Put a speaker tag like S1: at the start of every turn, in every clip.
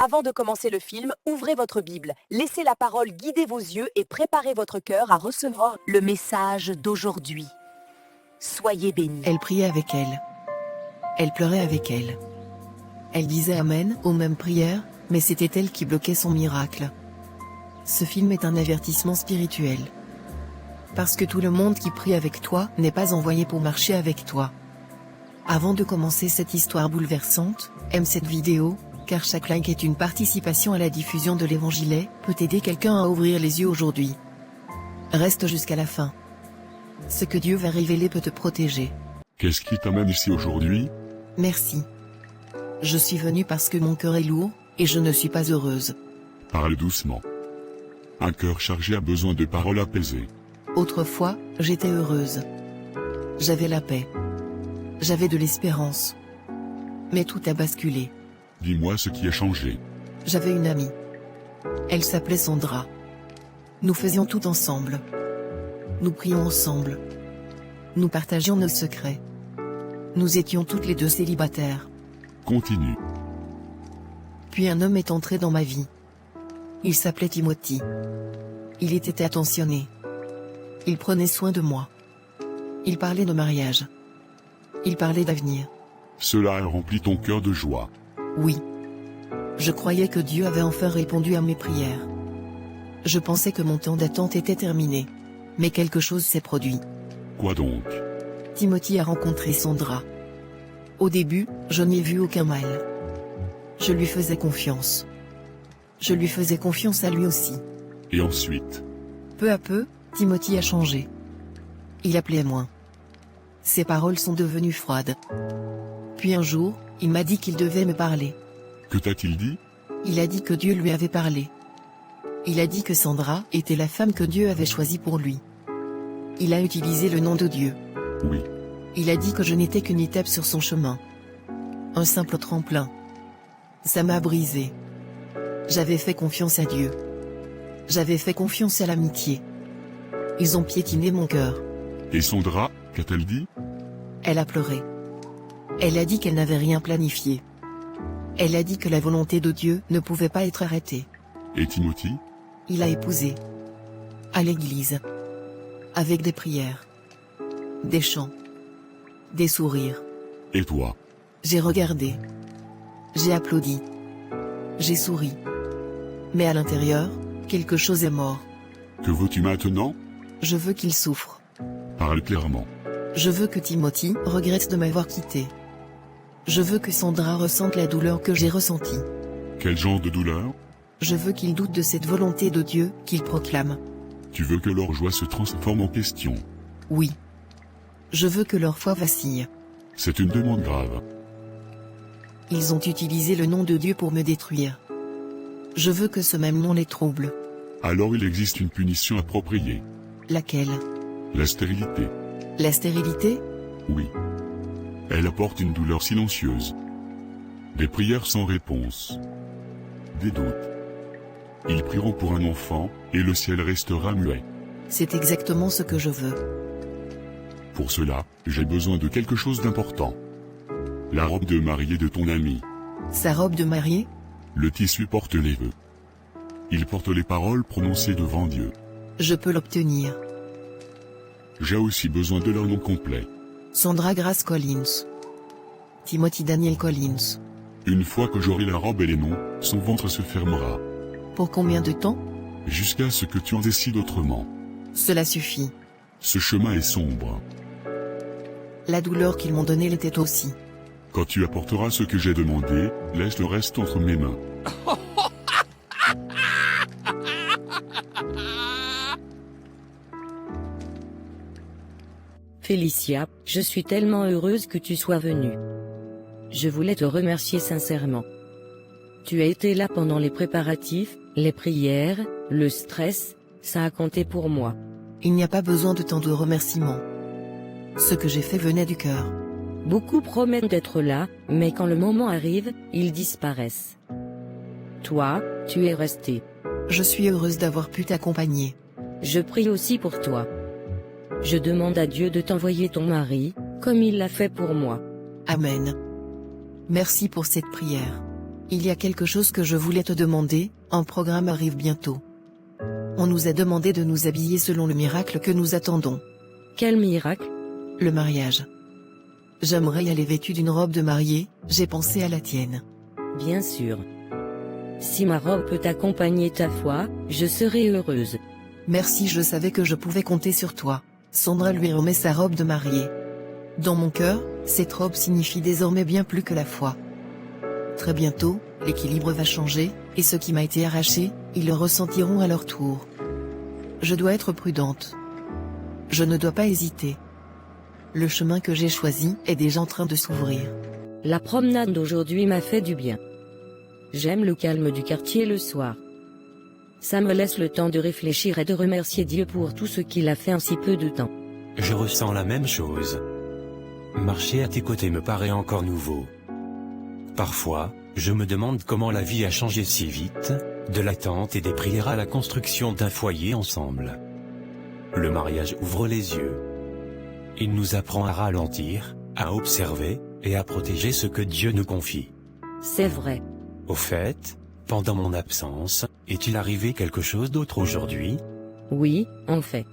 S1: Avant de commencer le film, ouvrez votre Bible, laissez la parole guider vos yeux et préparez votre cœur à recevoir le message d'aujourd'hui. Soyez bénis.
S2: Elle priait avec elle. Elle pleurait avec elle. Elle disait Amen aux mêmes prières, mais c'était elle qui bloquait son miracle. Ce film est un avertissement spirituel. Parce que tout le monde qui prie avec toi n'est pas envoyé pour marcher avec toi. Avant de commencer cette histoire bouleversante, aime cette vidéo, car chaque like est une participation à la diffusion de l'évangile, peut aider quelqu'un à ouvrir les yeux aujourd'hui. Reste jusqu'à la fin. Ce que Dieu va révéler peut te protéger.
S3: Qu'est-ce qui t'amène ici aujourd'hui?
S2: Merci. Je suis venue parce que mon cœur est lourd, et je ne suis pas heureuse.
S3: Parle doucement. Un cœur chargé a besoin de paroles apaisées.
S2: Autrefois, j'étais heureuse. J'avais la paix. J'avais de l'espérance. Mais tout a basculé.
S3: Dis-moi ce qui a changé.
S2: J'avais une amie. Elle s'appelait Sandra. Nous faisions tout ensemble. Nous prions ensemble. Nous partagions nos secrets. Nous étions toutes les deux célibataires.
S3: Continue.
S2: Puis un homme est entré dans ma vie. Il s'appelait Timothy. Il était attentionné. Il prenait soin de moi. Il parlait de mariage. Il parlait d'avenir.
S3: Cela a rempli ton cœur de joie.
S2: Oui. Je croyais que Dieu avait enfin répondu à mes prières. Je pensais que mon temps d'attente était terminé. Mais quelque chose s'est produit.
S3: Quoi donc?
S2: Timothy a rencontré Sandra. Au début, je n'y ai vu aucun mal. Je lui faisais confiance. Je lui faisais confiance à lui aussi.
S3: Et ensuite?
S2: Peu à peu, Timothy a changé. Il appelait moins. Ses paroles sont devenues froides. Puis un jour, il m'a dit qu'il devait me parler.
S3: Que t'a-t-il dit?
S2: Il a dit que Dieu lui avait parlé. Il a dit que Sandra était la femme que Dieu avait choisie pour lui. Il a utilisé le nom de Dieu.
S3: Oui.
S2: Il a dit que je n'étais qu'une étape sur son chemin. Un simple tremplin. Ça m'a brisé. J'avais fait confiance à Dieu. J'avais fait confiance à l'amitié. Ils ont piétiné mon cœur.
S3: Et Sandra, qu'a-t-elle dit?
S2: Elle a pleuré. Elle a dit qu'elle n'avait rien planifié. Elle a dit que la volonté de Dieu ne pouvait pas être arrêtée.
S3: Et Timothy?
S2: Il a épousé. À l'église. Avec des prières. Des chants. Des sourires.
S3: Et toi?
S2: J'ai regardé. J'ai applaudi. J'ai souri. Mais à l'intérieur, quelque chose est mort.
S3: Que veux-tu maintenant?
S2: Je veux qu'il souffre.
S3: Parle clairement.
S2: Je veux que Timothy regrette de m'avoir quitté. Je veux que Sandra ressente la douleur que j'ai ressentie.
S3: Quel genre de douleur?
S2: Je veux qu'il doute de cette volonté de Dieu qu'il proclame.
S3: Tu veux que leur joie se transforme en question.
S2: Oui. Je veux que leur foi vacille.
S3: C'est une demande grave.
S2: Ils ont utilisé le nom de Dieu pour me détruire. Je veux que ce même nom les trouble.
S3: Alors il existe une punition appropriée.
S2: Laquelle?
S3: La stérilité.
S2: La stérilité?
S3: Oui. Elle apporte une douleur silencieuse. Des prières sans réponse. Des doutes. Ils prieront pour un enfant, et le ciel restera muet.
S2: C'est exactement ce que je veux.
S3: Pour cela, j'ai besoin de quelque chose d'important. La robe de mariée de ton ami.
S2: Sa robe de mariée?
S3: Le tissu porte les vœux. Il porte les paroles prononcées devant Dieu.
S2: Je peux l'obtenir.
S3: J'ai aussi besoin de leur nom complet.
S2: Sandra Grace Collins. Timothy Daniel Collins.
S3: Une fois que j'aurai la robe et les noms, son ventre se fermera.
S2: Pour combien de temps?
S3: Jusqu'à ce que tu en décides autrement.
S2: Cela suffit.
S3: Ce chemin est sombre.
S2: La douleur qu'ils m'ont donnée l'était aussi.
S3: Quand tu apporteras ce que j'ai demandé, laisse le reste entre mes mains.
S4: Félicia, je suis tellement heureuse que tu sois venue. Je voulais te remercier sincèrement. Tu as été là pendant les préparatifs, les prières, le stress, ça a compté pour moi.
S2: Il n'y a pas besoin de tant de remerciements. Ce que j'ai fait venait du cœur.
S4: Beaucoup promettent d'être là, mais quand le moment arrive, ils disparaissent. Toi, tu es resté.
S2: Je suis heureuse d'avoir pu t'accompagner.
S4: Je prie aussi pour toi. Je demande à Dieu de t'envoyer ton mari, comme il l'a fait pour moi.
S2: Amen. Merci pour cette prière. Il y a quelque chose que je voulais te demander, un programme arrive bientôt. On nous a demandé de nous habiller selon le miracle que nous attendons.
S4: Quel miracle?
S2: Le mariage. J'aimerais y aller vêtue d'une robe de mariée, j'ai pensé à la tienne.
S4: Bien sûr. Si ma robe peut accompagner ta foi, je serai heureuse.
S2: Merci, je savais que je pouvais compter sur toi. Sandra lui remet sa robe de mariée. Dans mon cœur, cette robe signifie désormais bien plus que la foi. Très bientôt, l'équilibre va changer, et ce qui m'a été arraché, ils le ressentiront à leur tour. Je dois être prudente. Je ne dois pas hésiter. Le chemin que j'ai choisi est déjà en train de s'ouvrir.
S4: La promenade d'aujourd'hui m'a fait du bien. J'aime le calme du quartier le soir. Ça me laisse le temps de réfléchir et de remercier Dieu pour tout ce qu'il a fait en si peu de temps.
S5: Je ressens la même chose. Marcher à tes côtés me paraît encore nouveau. Parfois, je me demande comment la vie a changé si vite, de l'attente et des prières à la construction d'un foyer ensemble. Le mariage ouvre les yeux. Il nous apprend à ralentir, à observer, et à protéger ce que Dieu nous confie.
S4: C'est vrai.
S5: Au fait, pendant mon absence, est-il arrivé quelque chose d'autre aujourd'hui?
S4: Oui, en fait.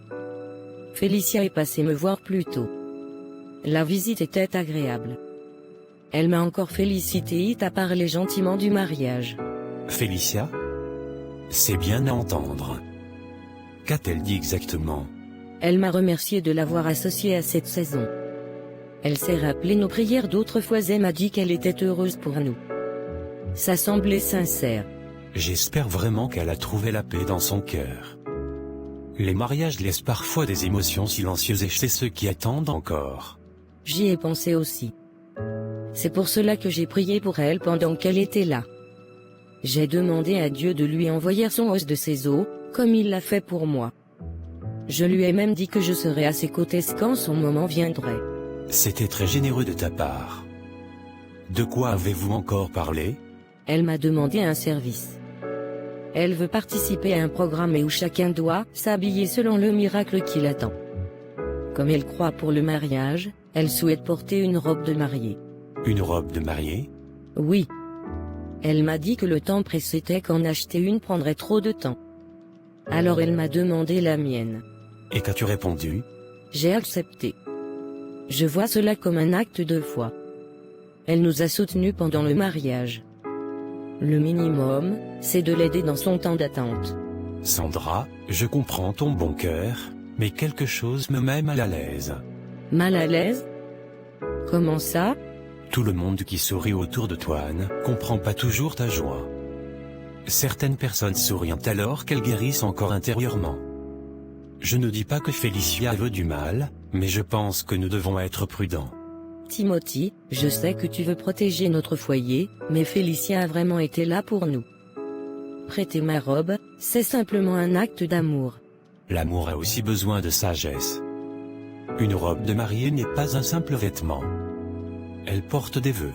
S4: Félicia est passée me voir plus tôt. La visite était agréable. Elle m'a encore félicité et t'a parlé gentiment du mariage.
S5: Félicia? C'est bien à entendre. Qu'a-t-elle dit exactement?
S4: Elle m'a remercié de l'avoir associée à cette saison. Elle s'est rappelé nos prières d'autrefois et m'a dit qu'elle était heureuse pour nous. Ça semblait sincère.
S5: J'espère vraiment qu'elle a trouvé la paix dans son cœur. Les mariages laissent parfois des émotions silencieuses et c'est ceux qui attendent encore.
S4: J'y ai pensé aussi. C'est pour cela que j'ai prié pour elle pendant qu'elle était là. J'ai demandé à Dieu de lui envoyer son os de ses os, comme il l'a fait pour moi. Je lui ai même dit que je serais à ses côtés quand son moment viendrait.
S5: C'était très généreux de ta part. De quoi avez-vous encore parlé?
S4: Elle m'a demandé un service. Elle veut participer à un programme où chacun doit s'habiller selon le miracle qui l'attend. Comme elle croit pour le mariage, elle souhaite porter une robe de mariée.
S5: Une robe de mariée?
S4: Oui. Elle m'a dit que le temps pressé et qu'en acheter une prendrait trop de temps. Alors elle m'a demandé la mienne.
S5: Et qu'as-tu répondu?
S4: J'ai accepté. Je vois cela comme un acte de foi. Elle nous a soutenus pendant le mariage. Le minimum, c'est de l'aider dans son temps d'attente.
S5: Sandra, je comprends ton bon cœur, mais quelque chose me met mal à l'aise.
S4: Mal à l'aise? Comment ça?
S5: Tout le monde qui sourit autour de toi ne comprend pas toujours ta joie. Certaines personnes sourient alors qu'elles guérissent encore intérieurement. Je ne dis pas que Félicia veut du mal, mais je pense que nous devons être prudents.
S4: Timothy, je sais que tu veux protéger notre foyer, mais Félicia a vraiment été là pour nous. Prêter ma robe, c'est simplement un acte d'amour.
S5: L'amour a aussi besoin de sagesse. Une robe de mariée n'est pas un simple vêtement. Elle porte des vœux.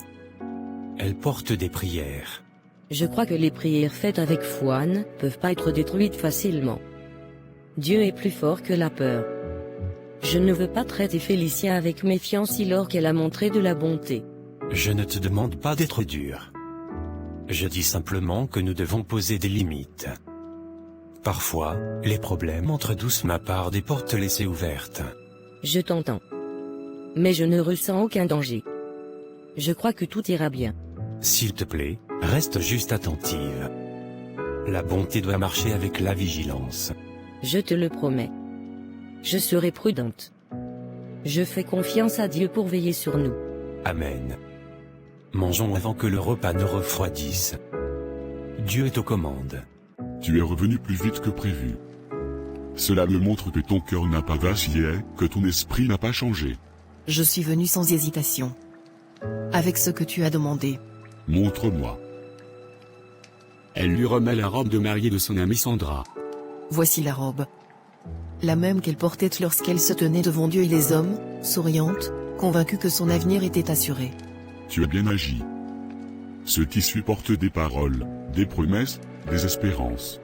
S5: Elle porte des prières.
S4: Je crois que les prières faites avec foi ne peuvent pas être détruites facilement. Dieu est plus fort que la peur. Je ne veux pas traiter Félicia avec méfiance alors qu'elle a montré de la bonté.
S5: Je ne te demande pas d'être dur. Je dis simplement que nous devons poser des limites. Parfois, les problèmes entrent doucement par des portes laissées ouvertes.
S4: Je t'entends. Mais je ne ressens aucun danger. Je crois que tout ira bien.
S5: S'il te plaît, reste juste attentive. La bonté doit marcher avec la vigilance.
S4: Je te le promets. Je serai prudente. Je fais confiance à Dieu pour veiller sur nous.
S5: Amen. Mangeons avant que le repas ne refroidisse. Dieu est aux commandes.
S3: Tu es revenu plus vite que prévu. Cela me montre que ton cœur n'a pas vacillé, que ton esprit n'a pas changé.
S2: Je suis venu sans hésitation. Avec ce que tu as demandé.
S3: Montre-moi.
S6: Elle lui remet la robe de mariée de son amie Sandra.
S2: Voici la robe. La même qu'elle portait lorsqu'elle se tenait devant Dieu et les hommes, souriante, convaincue que son avenir était assuré.
S3: Tu as bien agi. Ce tissu porte des paroles, des promesses, des espérances.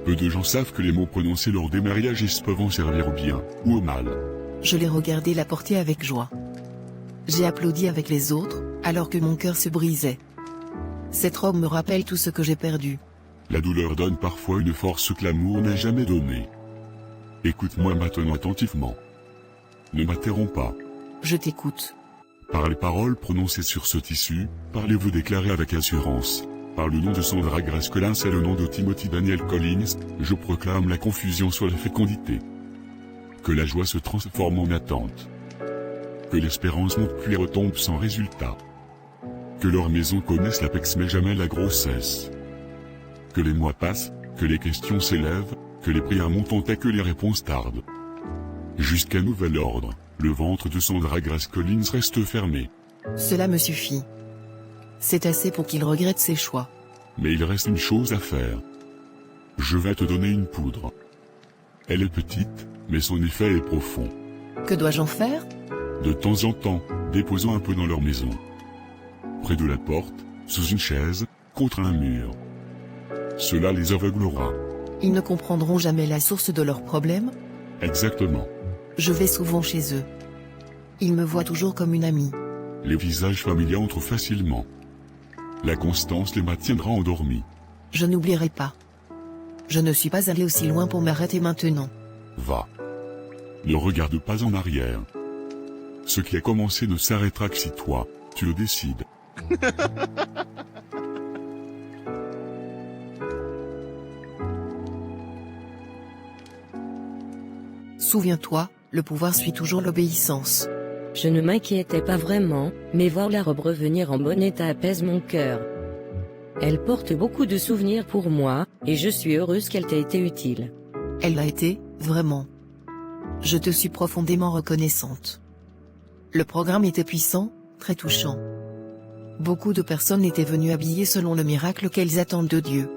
S3: Peu de gens savent que les mots prononcés lors des mariages peuvent en servir au bien ou au mal.
S2: Je l'ai regardé la porter avec joie. J'ai applaudi avec les autres, alors que mon cœur se brisait. Cette robe me rappelle tout ce que j'ai perdu.
S3: La douleur donne parfois une force que l'amour n'a jamais donnée. Écoute-moi maintenant attentivement. Ne m'interromps pas.
S2: Je t'écoute.
S3: Par les paroles prononcées sur ce tissu, parlez-vous déclarer avec assurance. Par le nom de Sandra Grace Collins et le nom de Timothy Daniel Collins, je proclame la confusion sur la fécondité. Que la joie se transforme en attente. Que l'espérance monte puis retombe sans résultat. Que leur maison connaisse l'apex mais jamais la grossesse. Que les mois passent, que les questions s'élèvent, que les prières montent et que les réponses tardent. Jusqu'à nouvel ordre, le ventre de Sandra Grace Collins reste fermé.
S2: Cela me suffit. C'est assez pour qu'il regrette ses choix.
S3: Mais il reste une chose à faire. Je vais te donner une poudre. Elle est petite, mais son effet est profond.
S2: Que dois-je en faire?
S3: De temps en temps, déposons un peu dans leur maison. Près de la porte, sous une chaise, contre un mur. Cela les aveuglera.
S2: Ils ne comprendront jamais la source de leurs problèmes?
S3: Exactement.
S2: Je vais souvent chez eux. Ils me voient toujours comme une amie.
S3: Les visages familiers entrent facilement. La constance les maintiendra endormis.
S2: Je n'oublierai pas. Je ne suis pas allé aussi loin pour m'arrêter maintenant.
S3: Va. Ne regarde pas en arrière. Ce qui a commencé ne s'arrêtera que si toi, tu le décides.
S2: Souviens-toi, le pouvoir suit toujours l'obéissance.
S4: Je ne m'inquiétais pas vraiment, mais voir la robe revenir en bon état apaise mon cœur. Elle porte beaucoup de souvenirs pour moi, et je suis heureuse qu'elle t'ait été utile.
S2: Elle l'a été, vraiment. Je te suis profondément reconnaissante. Le programme était puissant, très touchant. Beaucoup de personnes étaient venues habillées selon le miracle qu'elles attendent de Dieu.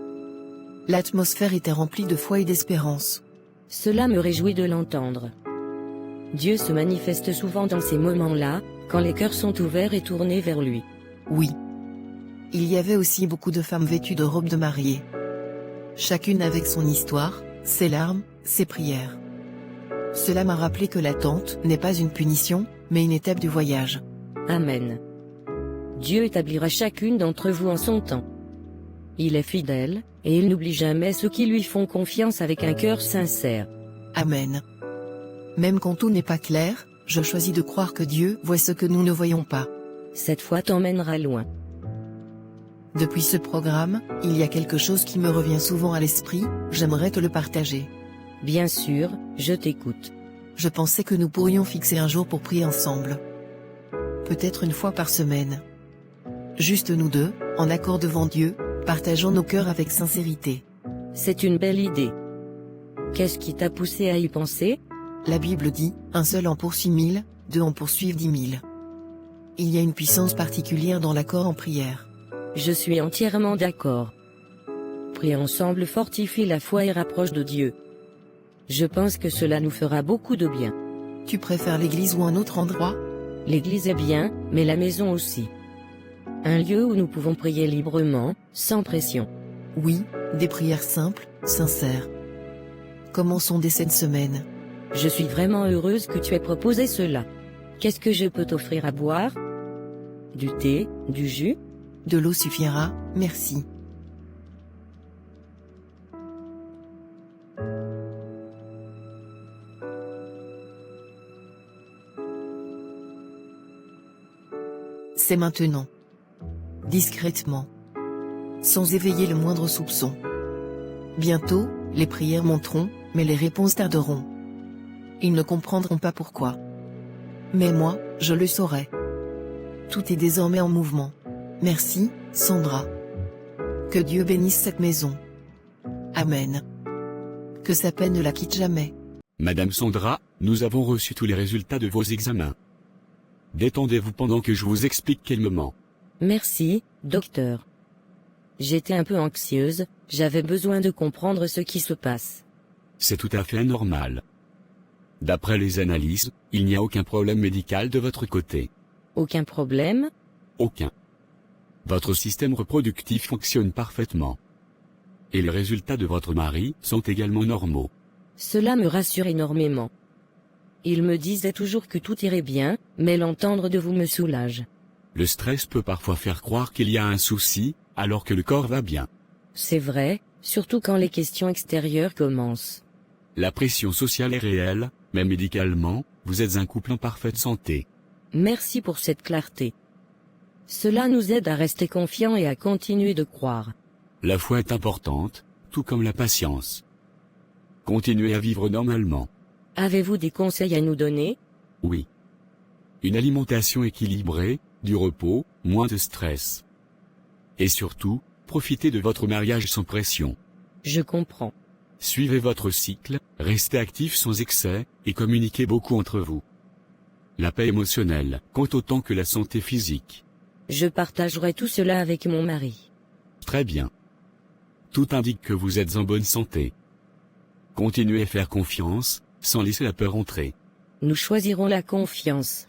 S2: L'atmosphère était remplie de foi et d'espérance.
S4: Cela me réjouit de l'entendre. Dieu se manifeste souvent dans ces moments-là, quand les cœurs sont ouverts et tournés vers lui.
S2: Oui. Il y avait aussi beaucoup de femmes vêtues de robes de mariée. Chacune avec son histoire, ses larmes, ses prières. Cela m'a rappelé que l'attente n'est pas une punition, mais une étape du voyage.
S4: Amen. Dieu établira chacune d'entre vous en son temps. Il est fidèle, et il n'oublie jamais ceux qui lui font confiance avec un cœur sincère.
S2: Amen. Même quand tout n'est pas clair, je choisis de croire que Dieu voit ce que nous ne voyons pas.
S4: Cette foi t'emmènera loin.
S2: Depuis ce programme, il y a quelque chose qui me revient souvent à l'esprit, j'aimerais te le partager.
S4: Bien sûr, je t'écoute.
S2: Je pensais que nous pourrions fixer un jour pour prier ensemble. Peut-être une fois par semaine. Juste nous deux, en accord devant Dieu, partageant nos cœurs avec sincérité.
S4: C'est une belle idée. Qu'est-ce qui t'a poussé à y penser?
S2: La Bible dit, un seul en poursuit 1000, deux en poursuivent 10 000. Il y a une puissance particulière dans l'accord en prière.
S4: Je suis entièrement d'accord. Prier ensemble fortifie la foi et rapproche de Dieu. Je pense que cela nous fera beaucoup de bien.
S2: Tu préfères l'église ou un autre endroit?
S4: L'église est bien, mais la maison aussi. Un lieu où nous pouvons prier librement, sans pression.
S2: Oui, des prières simples, sincères. Commençons dès cette semaine.
S4: Je suis vraiment heureuse que tu aies proposé cela. Qu'est-ce que je peux t'offrir à boire? Du thé, du jus?
S2: De l'eau suffira, merci. C'est maintenant. Discrètement. Sans éveiller le moindre soupçon. Bientôt, les prières monteront, mais les réponses tarderont. Ils ne comprendront pas pourquoi. Mais moi, je le saurai. Tout est désormais en mouvement. Merci, Sandra. Que Dieu bénisse cette maison. Amen. Que sa paix ne la quitte jamais.
S6: Madame Sandra, nous avons reçu tous les résultats de vos examens. Détendez-vous pendant que je vous explique calmement.
S4: Merci, docteur. J'étais un peu anxieuse, j'avais besoin de comprendre ce qui se passe.
S6: C'est tout à fait normal. D'après les analyses, il n'y a aucun problème médical de votre côté.
S4: Aucun problème?
S6: Aucun. Votre système reproductif fonctionne parfaitement. Et les résultats de votre mari sont également normaux.
S4: Cela me rassure énormément. Il me disait toujours que tout irait bien, mais l'entendre de vous me soulage.
S6: Le stress peut parfois faire croire qu'il y a un souci, alors que le corps va bien.
S4: C'est vrai, surtout quand les questions extérieures commencent.
S6: La pression sociale est réelle, mais médicalement, vous êtes un couple en parfaite santé.
S4: Merci pour cette clarté. Cela nous aide à rester confiants et à continuer de croire.
S6: La foi est importante, tout comme la patience. Continuez à vivre normalement.
S4: Avez-vous des conseils à nous donner?
S6: Oui. Une alimentation équilibrée, du repos, moins de stress. Et surtout, profitez de votre mariage sans pression.
S4: Je comprends.
S6: Suivez votre cycle, restez actif sans excès, et communiquez beaucoup entre vous. La paix émotionnelle compte autant que la santé physique.
S4: Je partagerai tout cela avec mon mari.
S6: Très bien. Tout indique que vous êtes en bonne santé. Continuez à faire confiance, sans laisser la peur entrer.
S4: Nous choisirons la confiance.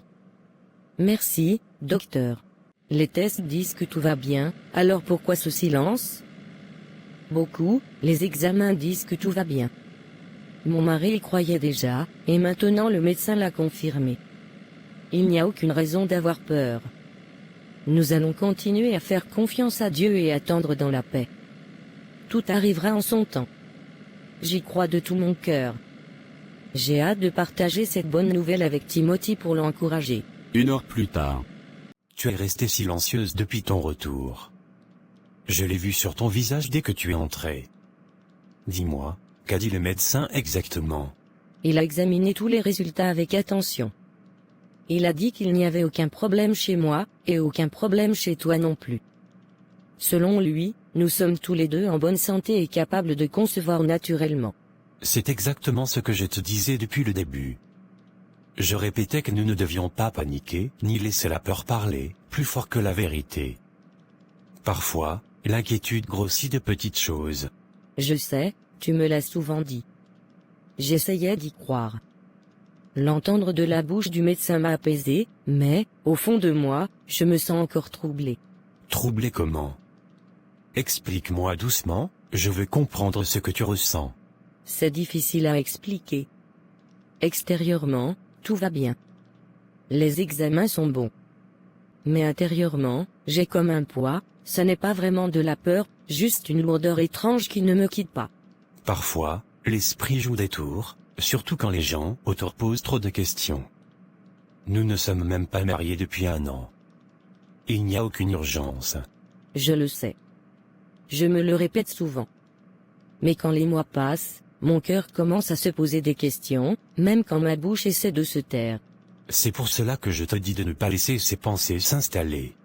S4: Merci, docteur. Les tests disent que tout va bien, alors pourquoi ce silence? Beaucoup, les examens disent que tout va bien. Mon mari y croyait déjà, et maintenant le médecin l'a confirmé. Il n'y a aucune raison d'avoir peur. Nous allons continuer à faire confiance à Dieu et attendre dans la paix. Tout arrivera en son temps. J'y crois de tout mon cœur. J'ai hâte de partager cette bonne nouvelle avec Timothy pour l'encourager.
S6: 1 heure plus tard.
S5: Tu es restée silencieuse depuis ton retour. Je l'ai vu sur ton visage dès que tu es entrée. Dis-moi, qu'a dit le médecin exactement?
S4: Il a examiné tous les résultats avec attention. Il a dit qu'il n'y avait aucun problème chez moi, et aucun problème chez toi non plus. Selon lui, nous sommes tous les deux en bonne santé et capables de concevoir naturellement.
S5: C'est exactement ce que je te disais depuis le début. Je répétais que nous ne devions pas paniquer, ni laisser la peur parler, plus fort que la vérité. Parfois, l'inquiétude grossit de petites choses.
S4: Je sais, tu me l'as souvent dit. J'essayais d'y croire. L'entendre de la bouche du médecin m'a apaisé, mais, au fond de moi, je me sens encore troublé.
S5: Troublé comment? Explique-moi doucement, je veux comprendre ce que tu ressens.
S4: C'est difficile à expliquer. Extérieurement, tout va bien. Les examens sont bons. Mais intérieurement, j'ai comme un poids, ce n'est pas vraiment de la peur, juste une lourdeur étrange qui ne me quitte pas.
S5: Parfois, l'esprit joue des tours, surtout quand les gens autour posent trop de questions. Nous ne sommes même pas mariés depuis 1 an. Il n'y a aucune urgence.
S4: Je le sais. Je me le répète souvent. Mais quand les mois passent, mon cœur commence à se poser des questions, même quand ma bouche essaie de se taire.
S5: C'est pour cela que je te dis de ne pas laisser ces pensées s'installer.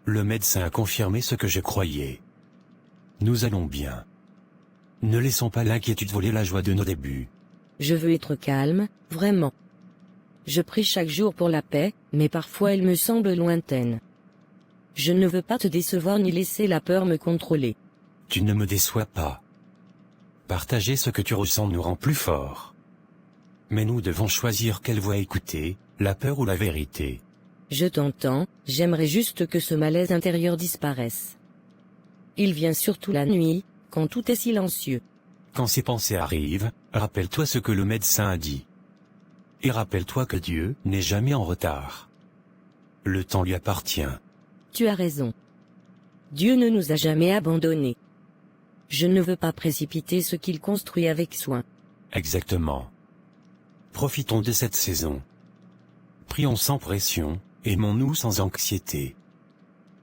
S5: Le médecin a confirmé ce que je croyais. Nous allons bien. Ne laissons pas l'inquiétude voler la joie de nos débuts.
S4: Je veux être calme, vraiment. Je prie chaque jour pour la paix, mais parfois elle me semble lointaine. Je ne veux pas te décevoir ni laisser la peur me contrôler.
S5: Tu ne me déçois pas. Partager ce que tu ressens nous rend plus forts. Mais nous devons choisir quelle voie écouter, la peur ou la vérité.
S4: Je t'entends, j'aimerais juste que ce malaise intérieur disparaisse. Il vient surtout la nuit, quand tout est silencieux.
S5: Quand ces pensées arrivent, rappelle-toi ce que le médecin a dit. Et rappelle-toi que Dieu n'est jamais en retard. Le temps lui appartient.
S4: Tu as raison. Dieu ne nous a jamais abandonnés. Je ne veux pas précipiter ce qu'il construit avec soin.
S5: Exactement. Profitons de cette saison. Prions sans pression, aimons-nous sans anxiété.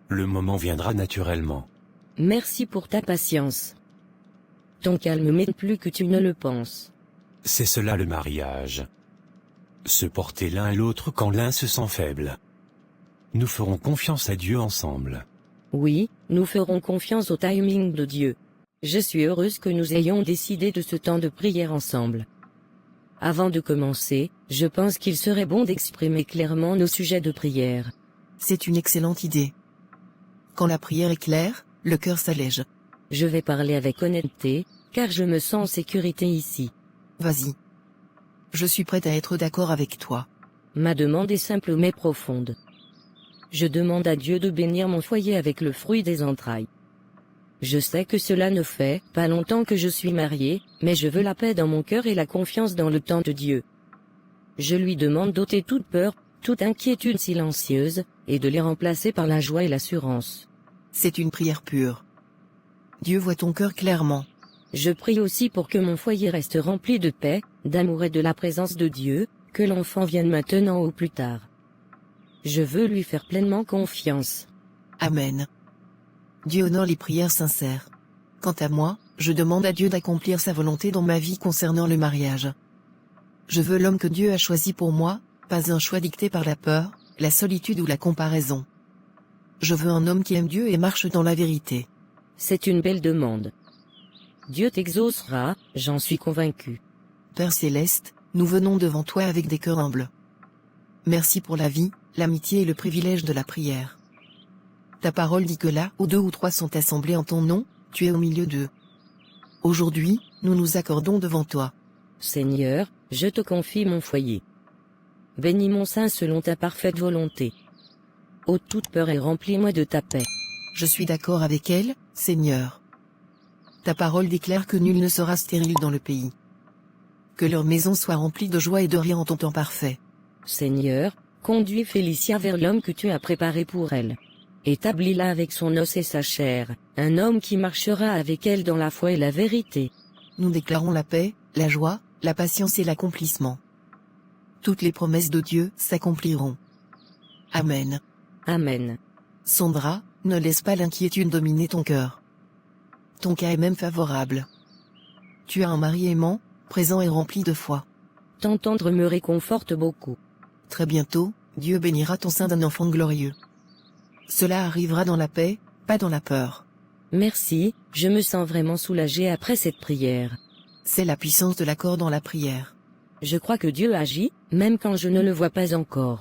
S5: Le moment viendra naturellement.
S4: Merci pour ta patience. Ton calme m'aide plus que tu ne le penses.
S5: C'est cela le mariage. Se porter l'un à l'autre quand l'un se sent faible. Nous ferons confiance à Dieu ensemble.
S4: Oui, nous ferons confiance au timing de Dieu. Je suis heureuse que nous ayons décidé de ce temps de prière ensemble. Avant de commencer, je pense qu'il serait bon d'exprimer clairement nos sujets de prière.
S2: C'est une excellente idée. Quand la prière est claire, le cœur s'allège.
S4: Je vais parler avec honnêteté, car je me sens en sécurité ici.
S2: Vas-y. Je suis prête à être d'accord avec toi.
S4: Ma demande est simple mais profonde. Je demande à Dieu de bénir mon foyer avec le fruit des entrailles. Je sais que cela ne fait pas longtemps que je suis mariée, mais je veux la paix dans mon cœur et la confiance dans le temps de Dieu. Je lui demande d'ôter toute peur, toute inquiétude silencieuse, et de les remplacer par la joie et l'assurance.
S2: C'est une prière pure. Dieu voit ton cœur clairement.
S4: Je prie aussi pour que mon foyer reste rempli de paix, d'amour et de la présence de Dieu, que l'enfant vienne maintenant ou plus tard. Je veux lui faire pleinement confiance.
S2: Amen. Dieu honore les prières sincères. Quant à moi, je demande à Dieu d'accomplir sa volonté dans ma vie concernant le mariage. Je veux l'homme que Dieu a choisi pour moi, pas un choix dicté par la peur, la solitude ou la comparaison. Je veux un homme qui aime Dieu et marche dans la vérité.
S4: C'est une belle demande. Dieu t'exaucera, j'en suis convaincu.
S2: Père céleste, nous venons devant toi avec des cœurs humbles. Merci pour la vie, l'amitié et le privilège de la prière. Ta parole dit que là où 2 ou 3 sont assemblés en ton nom, tu es au milieu d'eux. Aujourd'hui, nous nous accordons devant toi.
S4: Seigneur, je te confie mon foyer. Bénis mon sein selon ta parfaite volonté. Ôte toute peur et remplis-moi de ta paix.
S2: Je suis d'accord avec elle, Seigneur. Ta parole déclare que nul ne sera stérile dans le pays. Que leur maison soit remplie de joie et de rire en ton temps parfait.
S4: Seigneur, conduis Félicia vers l'homme que tu as préparé pour elle. Établis-la avec son os et sa chair, un homme qui marchera avec elle dans la foi et la vérité.
S2: Nous déclarons la paix, la joie, la patience et l'accomplissement. Toutes les promesses de Dieu s'accompliront. Amen.
S4: Amen.
S2: Sandra, ne laisse pas l'inquiétude dominer ton cœur. Ton cas est même favorable. Tu as un mari aimant, présent et rempli de foi.
S4: T'entendre me réconforte beaucoup.
S2: Très bientôt, Dieu bénira ton sein d'un enfant glorieux. Cela arrivera dans la paix, pas dans la peur.
S4: Merci, je me sens vraiment soulagée après cette prière.
S2: C'est la puissance de l'accord dans la prière.
S4: Je crois que Dieu agit, même quand je ne le vois pas encore.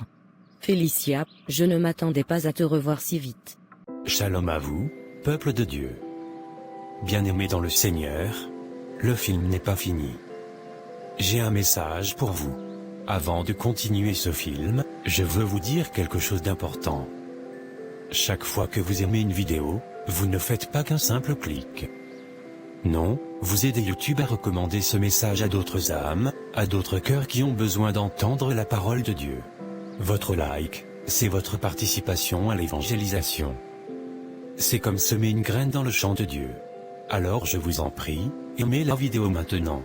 S4: Félicia, je ne m'attendais pas à te revoir si vite.
S5: Shalom à vous, peuple de Dieu. Bien-aimés dans le Seigneur, le film n'est pas fini. J'ai un message pour vous. Avant de continuer ce film, je veux vous dire quelque chose d'important. Chaque fois que vous aimez une vidéo, vous ne faites pas qu'un simple clic. Non, vous aidez YouTube à recommander ce message à d'autres âmes, à d'autres cœurs qui ont besoin d'entendre la parole de Dieu. Votre like, c'est votre participation à l'évangélisation. C'est comme semer une graine dans le champ de Dieu. Alors je vous en prie, aimez la vidéo maintenant.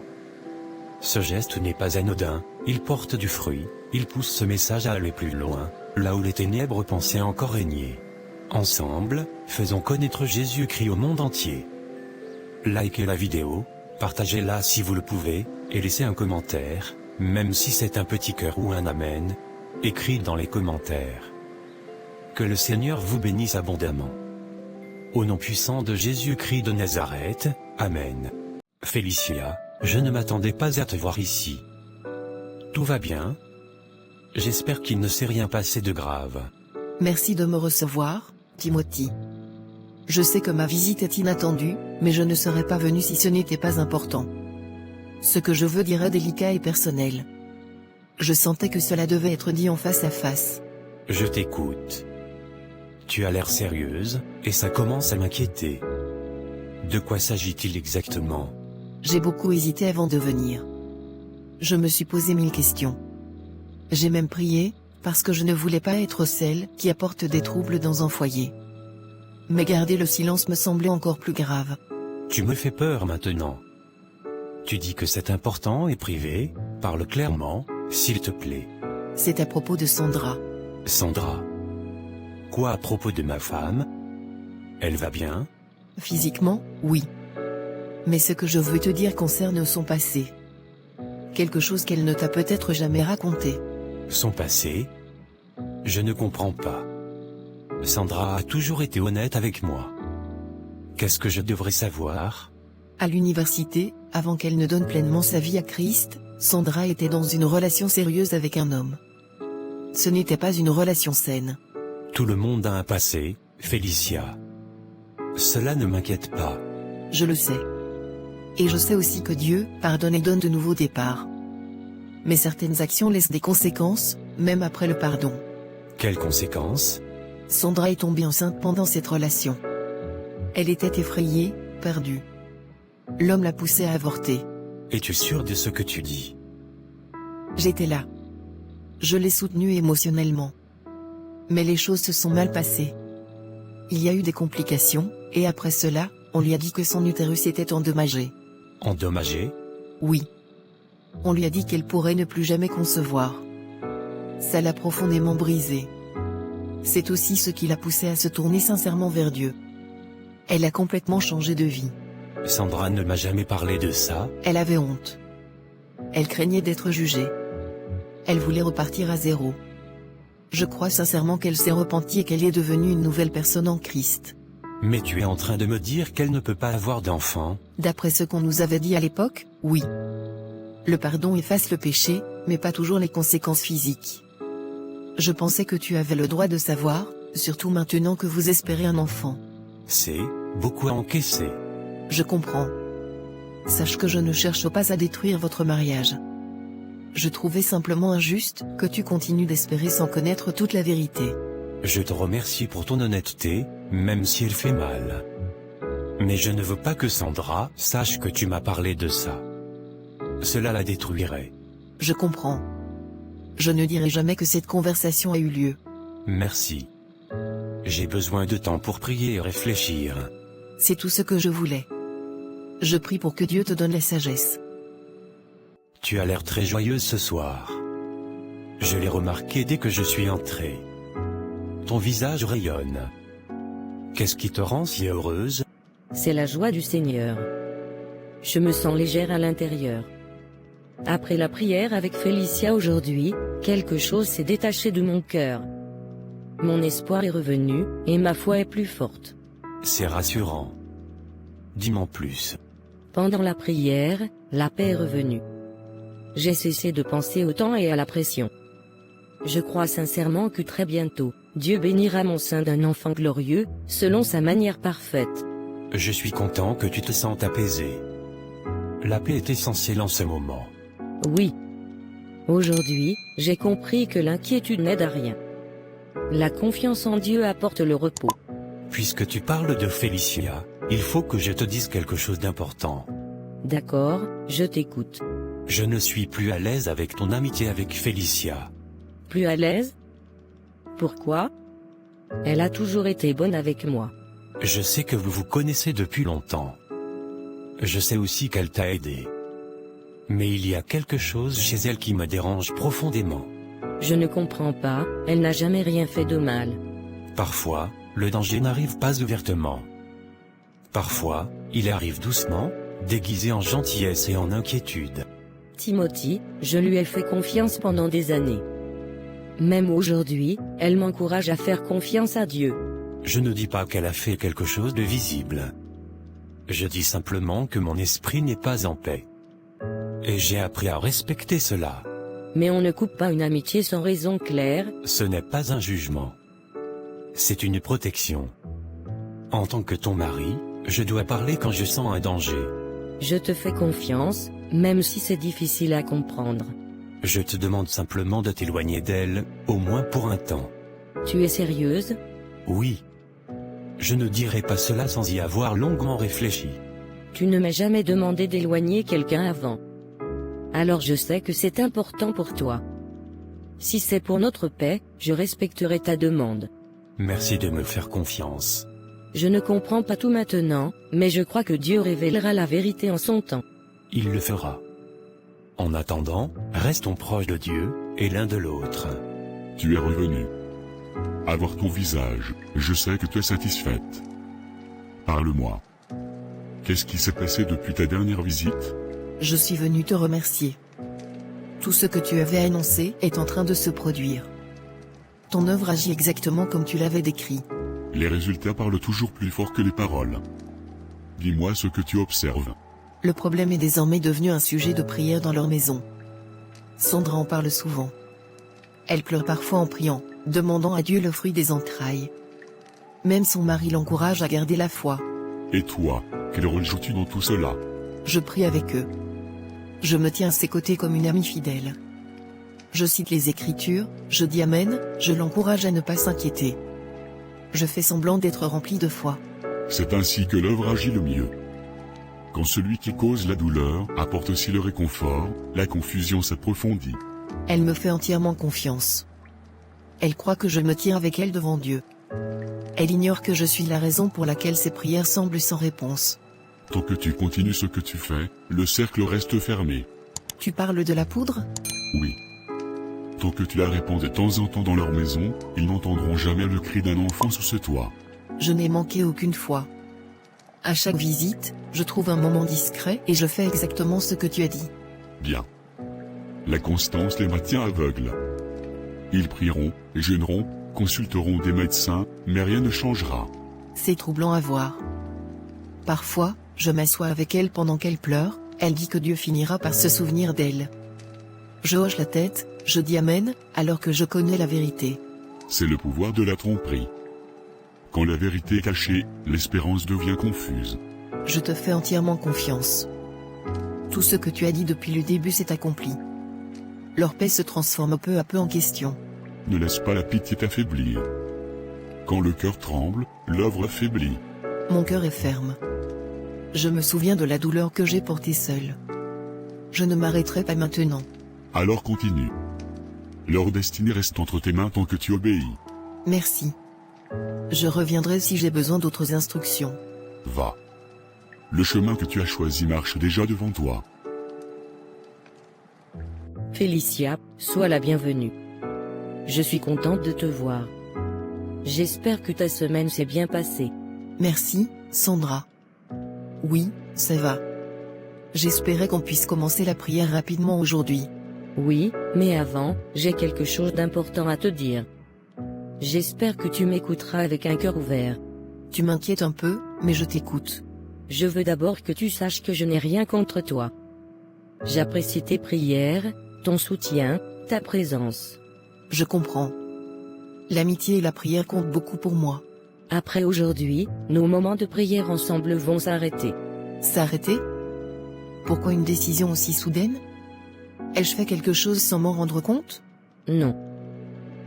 S5: Ce geste n'est pas anodin, il porte du fruit, il pousse ce message à aller plus loin, là où les ténèbres pensaient encore régner. Ensemble, faisons connaître Jésus-Christ au monde entier. Likez la vidéo, partagez-la si vous le pouvez, et laissez un commentaire, même si c'est un petit cœur ou un amen, écrit dans les commentaires. Que le Seigneur vous bénisse abondamment. Au nom puissant de Jésus-Christ de Nazareth, Amen. Félicia, je ne m'attendais pas à te voir ici. Tout va bien? J'espère qu'il ne s'est rien passé de grave.
S2: Merci de me recevoir, Timothy. Je sais que ma visite est inattendue, mais je ne serais pas venu si ce n'était pas important. Ce que je veux dire est délicat et personnel. Je sentais que cela devait être dit en face à face.
S5: Je t'écoute. Tu as l'air sérieuse, et ça commence à m'inquiéter. De quoi s'agit-il exactement?
S2: J'ai beaucoup hésité avant de venir. Je me suis posé 1000 questions. J'ai même prié, parce que je ne voulais pas être celle qui apporte des troubles dans un foyer. Mais garder le silence me semblait encore plus grave.
S5: Tu me fais peur maintenant. Tu dis que c'est important et privé, parle clairement, s'il te plaît.
S2: C'est à propos de Sandra.
S5: Sandra. Quoi à propos de ma femme? Elle va bien?
S2: Physiquement, oui. Mais ce que je veux te dire concerne son passé. Quelque chose qu'elle ne t'a peut-être jamais raconté.
S5: Son passé? Je ne comprends pas. Sandra a toujours été honnête avec moi. Qu'est-ce que je devrais savoir?
S2: À l'université, avant qu'elle ne donne pleinement sa vie à Christ, Sandra était dans une relation sérieuse avec un homme. Ce n'était pas une relation saine.
S5: Tout le monde a un passé, Félicia. Cela ne m'inquiète pas.
S2: Je le sais. Et je sais aussi que Dieu pardonne et donne de nouveaux départs. Mais certaines actions laissent des conséquences, même après le pardon.
S5: Quelles conséquences?
S2: Sandra est tombée enceinte pendant cette relation. Elle était effrayée, perdue. L'homme l'a poussée à avorter.
S5: Es-tu sûr de ce que tu dis?
S2: J'étais là. Je l'ai soutenue émotionnellement. Mais les choses se sont mal passées. Il y a eu des complications, et après cela, on lui a dit que son utérus était endommagé.
S5: Endommagé?
S2: Oui. On lui a dit qu'elle pourrait ne plus jamais concevoir. Ça l'a profondément brisée. C'est aussi ce qui l'a poussée à se tourner sincèrement vers Dieu. Elle a complètement changé de vie.
S5: Sandra ne m'a jamais parlé de ça.
S2: Elle avait honte. Elle craignait d'être jugée. Elle voulait repartir à zéro. Je crois sincèrement qu'elle s'est repentie et qu'elle est devenue une nouvelle personne en Christ.
S5: Mais tu es en train de me dire qu'elle ne peut pas avoir d'enfant?
S2: D'après ce qu'on nous avait dit à l'époque, oui. Le pardon efface le péché, mais pas toujours les conséquences physiques. Je pensais que tu avais le droit de savoir, surtout maintenant que vous espérez un enfant.
S5: C'est beaucoup à encaisser.
S2: Je comprends. Sache que je ne cherche pas à détruire votre mariage. Je trouvais simplement injuste que tu continues d'espérer sans connaître toute la vérité.
S5: Je te remercie pour ton honnêteté, même si elle fait mal. Mais je ne veux pas que Sandra sache que tu m'as parlé de ça. Cela la détruirait.
S2: Je comprends. Je ne dirai jamais que cette conversation a eu lieu.
S5: Merci. J'ai besoin de temps pour prier et réfléchir.
S2: C'est tout ce que je voulais. Je prie pour que Dieu te donne la sagesse.
S5: Tu as l'air très joyeuse ce soir. Je l'ai remarqué dès que je suis entré. Ton visage rayonne. Qu'est-ce qui te rend si heureuse?
S4: C'est la joie du Seigneur. Je me sens légère à l'intérieur. Après la prière avec Félicia aujourd'hui, quelque chose s'est détaché de mon cœur. Mon espoir est revenu, et ma foi est plus forte.
S5: C'est rassurant. Dis-moi plus.
S4: Pendant la prière, la paix est revenue. J'ai cessé de penser au temps et à la pression. Je crois sincèrement que très bientôt, Dieu bénira mon sein d'un enfant glorieux, selon sa manière parfaite.
S5: Je suis content que tu te sentes apaisé. La paix est essentielle en ce moment.
S4: Oui. Aujourd'hui, j'ai compris que l'inquiétude n'aide à rien. La confiance en Dieu apporte le repos.
S5: Puisque tu parles de Félicia, il faut que je te dise quelque chose d'important.
S4: D'accord, je t'écoute.
S5: Je ne suis plus à l'aise avec ton amitié avec Félicia.
S4: Plus à l'aise? Pourquoi? Elle a toujours été bonne avec moi.
S5: Je sais que vous vous connaissez depuis longtemps. Je sais aussi qu'elle t'a aidé. Mais il y a quelque chose chez elle qui me dérange profondément.
S4: Je ne comprends pas, elle n'a jamais rien fait de mal.
S5: Parfois, le danger n'arrive pas ouvertement. Parfois, il arrive doucement, déguisé en gentillesse et en inquiétude.
S4: Timothy, je lui ai fait confiance pendant des années. Même aujourd'hui, elle m'encourage à faire confiance à Dieu.
S5: Je ne dis pas qu'elle a fait quelque chose de visible. Je dis simplement que mon esprit n'est pas en paix. Et j'ai appris à respecter cela.
S4: Mais on ne coupe pas une amitié sans raison claire.
S5: Ce n'est pas un jugement. C'est une protection. En tant que ton mari, je dois parler quand je sens un danger.
S4: Je te fais confiance, même si c'est difficile à comprendre.
S5: Je te demande simplement de t'éloigner d'elle, au moins pour un temps.
S4: Tu es sérieuse?
S5: Oui. Je ne dirai pas cela sans y avoir longuement réfléchi.
S4: Tu ne m'as jamais demandé d'éloigner quelqu'un avant. Alors je sais que c'est important pour toi. Si c'est pour notre paix, je respecterai ta demande.
S5: Merci de me faire confiance.
S4: Je ne comprends pas tout maintenant, mais je crois que Dieu révélera la vérité en son temps.
S5: Il le fera. En attendant, restons proches de Dieu, et l'un de l'autre.
S3: Tu es revenu. À voir ton visage, je sais que tu es satisfaite. Parle-moi. Qu'est-ce qui s'est passé depuis ta dernière visite?
S2: Je suis venu te remercier. Tout ce que tu avais annoncé est en train de se produire. Ton œuvre agit exactement comme tu l'avais décrit.
S3: Les résultats parlent toujours plus fort que les paroles. Dis-moi ce que tu observes.
S2: Le problème est désormais devenu un sujet de prière dans leur maison. Sandra en parle souvent. Elle pleure parfois en priant, demandant à Dieu le fruit des entrailles. Même son mari l'encourage à garder la foi.
S3: Et toi, quel rôle joues-tu dans tout cela?
S2: Je prie avec eux. Je me tiens à ses côtés comme une amie fidèle. Je cite les Écritures, je dis Amen, je l'encourage à ne pas s'inquiéter. Je fais semblant d'être rempli de foi.
S3: C'est ainsi que l'œuvre agit le mieux. Quand celui qui cause la douleur apporte aussi le réconfort, la confusion s'approfondit.
S2: Elle me fait entièrement confiance. Elle croit que je me tiens avec elle devant Dieu. Elle ignore que je suis la raison pour laquelle ses prières semblent sans réponse.
S3: Tant que tu continues ce que tu fais, le cercle reste fermé.
S2: Tu parles de la poudre?
S3: Oui. Tant que tu la répands de temps en temps dans leur maison, ils n'entendront jamais le cri d'un enfant sous ce toit.
S2: Je n'ai manqué aucune fois. À chaque visite, je trouve un moment discret et je fais exactement ce que tu as dit.
S3: Bien. La constance les maintient aveugles. Ils prieront, jeûneront, consulteront des médecins, mais rien ne changera.
S2: C'est troublant à voir. Parfois, je m'assois avec elle pendant qu'elle pleure, elle dit que Dieu finira par se souvenir d'elle. Je hoche la tête, je dis Amen, alors que je connais la vérité.
S3: C'est le pouvoir de la tromperie. Quand la vérité est cachée, l'espérance devient confuse.
S2: Je te fais entièrement confiance. Tout ce que tu as dit depuis le début s'est accompli. Leur paix se transforme peu à peu en question.
S3: Ne laisse pas la pitié t'affaiblir. Quand le cœur tremble, l'œuvre affaiblit.
S2: Mon cœur est ferme. Je me souviens de la douleur que j'ai portée seule. Je ne m'arrêterai pas maintenant.
S3: Alors continue. Leur destinée reste entre tes mains tant que tu obéis.
S2: Merci. Je reviendrai si j'ai besoin d'autres instructions.
S3: Va. Le chemin que tu as choisi marche déjà devant toi.
S4: Félicia, sois la bienvenue. Je suis contente de te voir. J'espère que ta semaine s'est bien passée.
S2: Merci, Sandra. Oui, ça va. J'espérais qu'on puisse commencer la prière rapidement aujourd'hui.
S4: Oui, mais avant, j'ai quelque chose d'important à te dire. J'espère que tu m'écouteras avec un cœur ouvert.
S2: Tu m'inquiètes un peu, mais je t'écoute.
S4: Je veux d'abord que tu saches que je n'ai rien contre toi. J'apprécie tes prières, ton soutien, ta présence.
S2: Je comprends. L'amitié et la prière comptent beaucoup pour moi.
S4: Après aujourd'hui, nos moments de prière ensemble vont s'arrêter.
S2: S'arrêter? Pourquoi une décision aussi soudaine? Ai-je fait quelque chose sans m'en rendre compte?
S4: Non.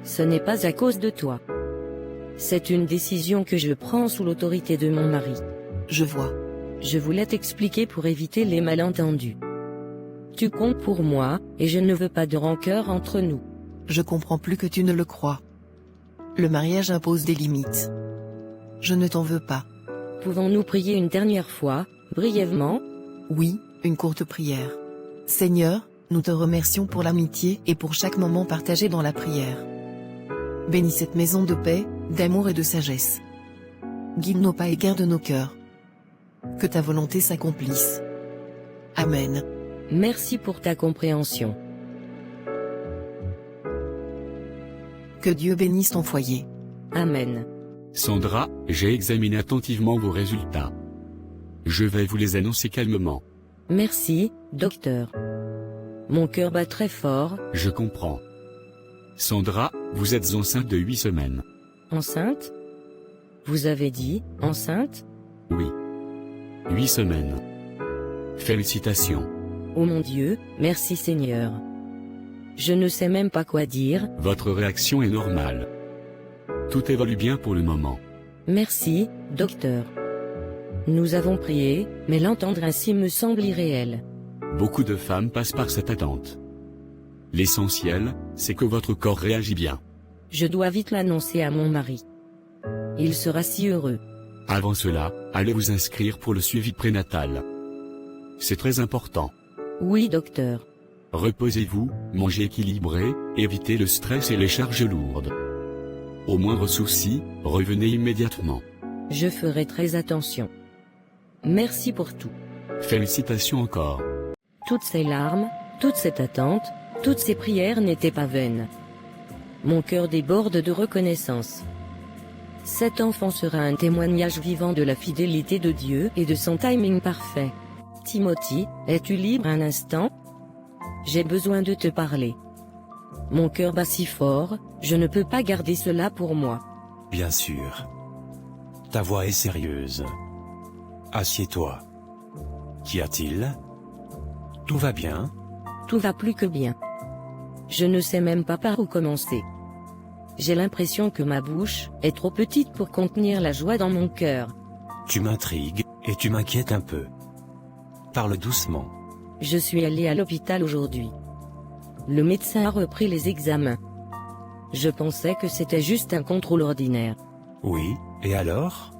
S4: Ce n'est pas à cause de toi. C'est une décision que je prends sous l'autorité de mon mari.
S2: Je vois.
S4: Je voulais t'expliquer pour éviter les malentendus. Tu comptes pour moi, et je ne veux pas de rancœur entre nous.
S2: Je comprends plus que tu ne le crois. Le mariage impose des limites. Je ne t'en veux pas.
S4: Pouvons-nous prier une dernière fois, brièvement?
S2: Oui, une courte prière. Seigneur, nous te remercions pour l'amitié et pour chaque moment partagé dans la prière. Bénis cette maison de paix, d'amour et de sagesse. Guide nos pas et garde nos cœurs. Que ta volonté s'accomplisse. Amen.
S4: Merci pour ta compréhension.
S2: Que Dieu bénisse ton foyer.
S4: Amen.
S6: Sandra, j'ai examiné attentivement vos résultats. Je vais vous les annoncer calmement.
S4: Merci, docteur. Mon cœur bat très fort.
S6: Je comprends. Sandra, vous êtes enceinte de 8 semaines.
S4: Enceinte? Vous avez dit, enceinte?
S6: Oui. 8 semaines. Félicitations.
S4: Oh mon Dieu, merci Seigneur. Je ne sais même pas quoi dire.
S6: Votre réaction est normale. Tout évolue bien pour le moment.
S4: Merci, docteur. Nous avons prié, mais l'entendre ainsi me semble irréel.
S6: Beaucoup de femmes passent par cette attente. L'essentiel, c'est que votre corps réagit bien.
S4: Je dois vite l'annoncer à mon mari. Il sera si heureux.
S6: Avant cela, allez vous inscrire pour le suivi prénatal. C'est très important.
S4: Oui, docteur.
S6: Reposez-vous, mangez équilibré, évitez le stress et les charges lourdes. Au moindre souci, revenez immédiatement.
S4: Je ferai très attention. Merci pour tout.
S6: Félicitations encore.
S4: Toutes ces larmes, toute cette attente, toutes ces prières n'étaient pas vaines. Mon cœur déborde de reconnaissance. Cet enfant sera un témoignage vivant de la fidélité de Dieu et de son timing parfait. Timothy, es-tu libre un instant? J'ai besoin de te parler. Mon cœur bat si fort, je ne peux pas garder cela pour moi.
S5: Bien sûr. Ta voix est sérieuse. Assieds-toi. Qu'y a-t-il? Tout va bien?
S4: Tout va plus que bien. Je ne sais même pas par où commencer. J'ai l'impression que ma bouche est trop petite pour contenir la joie dans mon cœur.
S5: Tu m'intrigues, et tu m'inquiètes un peu. Parle doucement.
S4: Je suis allée à l'hôpital aujourd'hui. Le médecin a repris les examens. Je pensais que c'était juste un contrôle ordinaire.
S5: Oui, Et alors?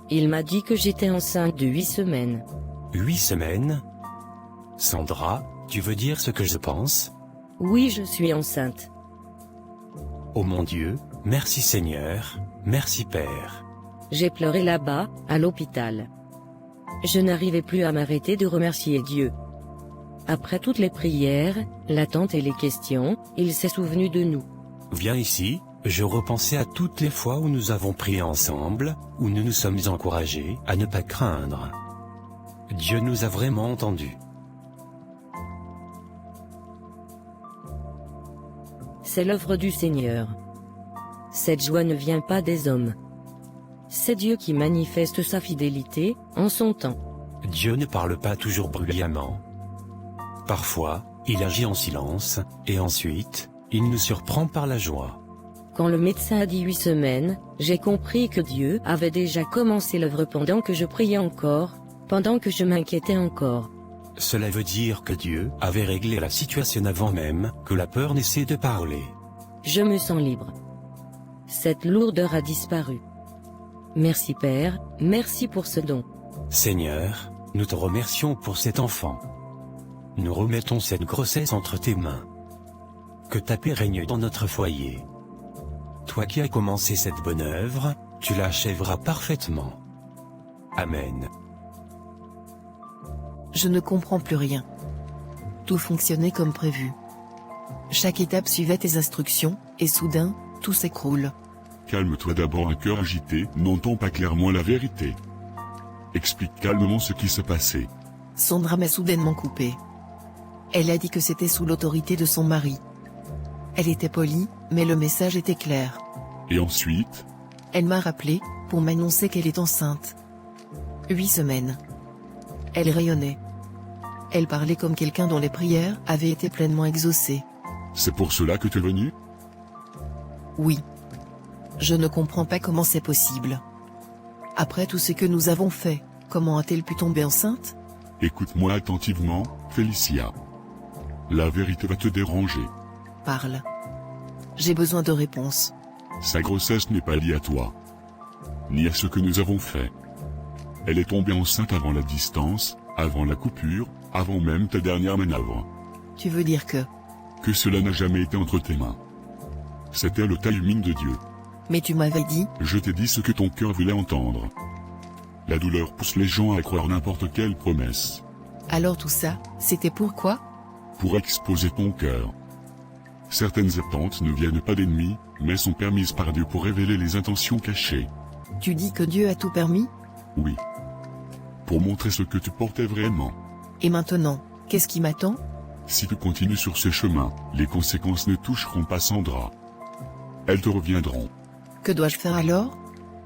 S4: Il m'a dit que j'étais enceinte de 8 semaines.
S5: 8 semaines? Sandra, tu veux dire ce que je pense?
S4: Oui, je suis enceinte.
S5: Oh mon Dieu, merci Seigneur, merci Père.
S4: J'ai pleuré là-bas, à l'hôpital. Je n'arrivais plus à m'arrêter de remercier Dieu. Après toutes les prières, l'attente et les questions, il s'est souvenu de nous.
S5: Viens ici, je repensais à toutes les fois où nous avons prié ensemble, où nous nous sommes encouragés à ne pas craindre. Dieu nous a vraiment entendus.
S4: C'est l'œuvre du Seigneur. Cette joie ne vient pas des hommes. C'est Dieu qui manifeste sa fidélité, en son temps.
S5: Dieu ne parle pas toujours bruyamment. Parfois, il agit en silence, et ensuite, il nous surprend par la joie.
S4: Quand le médecin a dit 8 semaines, j'ai compris que Dieu avait déjà commencé l'œuvre pendant que je priais encore, pendant que je m'inquiétais encore.
S5: Cela veut dire que Dieu avait réglé la situation avant même que la peur n'essaie de parler.
S4: Je me sens libre. Cette lourdeur a disparu. Merci Père, merci pour ce don.
S5: Seigneur, nous te remercions pour cet enfant. Nous remettons cette grossesse entre tes mains. Que ta paix règne dans notre foyer. Toi qui as commencé cette bonne œuvre, tu l'achèveras parfaitement. Amen.
S2: Je ne comprends plus rien. Tout fonctionnait comme prévu. Chaque étape suivait tes instructions, et soudain, tout s'écroule.
S3: Calme-toi d'abord, un cœur agité n'entend pas clairement la vérité. Explique calmement ce qui s'est passé.
S2: Sandra m'a soudainement coupé. Elle a dit que c'était sous l'autorité de son mari. Elle était polie, mais le message était clair.
S3: Et ensuite,
S2: Elle m'a rappelé, pour m'annoncer qu'elle est enceinte. 8 semaines. Elle rayonnait. Elle parlait comme quelqu'un dont les prières avaient été pleinement exaucées.
S3: c'est pour cela que tu es venu?
S2: Oui. Je ne comprends pas comment c'est possible. Après tout ce que nous avons fait, comment a-t-elle pu tomber enceinte?
S3: Écoute-moi attentivement, Félicia. La vérité va te déranger.
S2: Parle. J'ai besoin de réponses.
S3: Sa grossesse n'est pas liée à toi, ni à ce que nous avons fait. Elle est tombée enceinte avant la distance, avant la coupure, avant même ta dernière manœuvre.
S2: Tu veux dire que...
S3: Que cela n'a jamais été entre tes mains. C'était le timing de Dieu.
S2: Mais tu m'avais dit...
S3: Je t'ai dit ce que ton cœur voulait entendre. La douleur pousse les gens à croire n'importe quelle promesse.
S2: Alors tout ça, c'était pourquoi?
S3: Pour exposer ton cœur. Certaines attentes ne viennent pas d'ennemis, mais sont permises par Dieu pour révéler les intentions cachées.
S2: Tu dis que Dieu a tout permis?
S3: Oui. Pour montrer ce que tu portais vraiment.
S2: Et maintenant, qu'est-ce qui m'attend?
S3: Si tu continues sur ce chemin, les conséquences ne toucheront pas Sandra. Elles te reviendront.
S2: Que dois-je faire alors?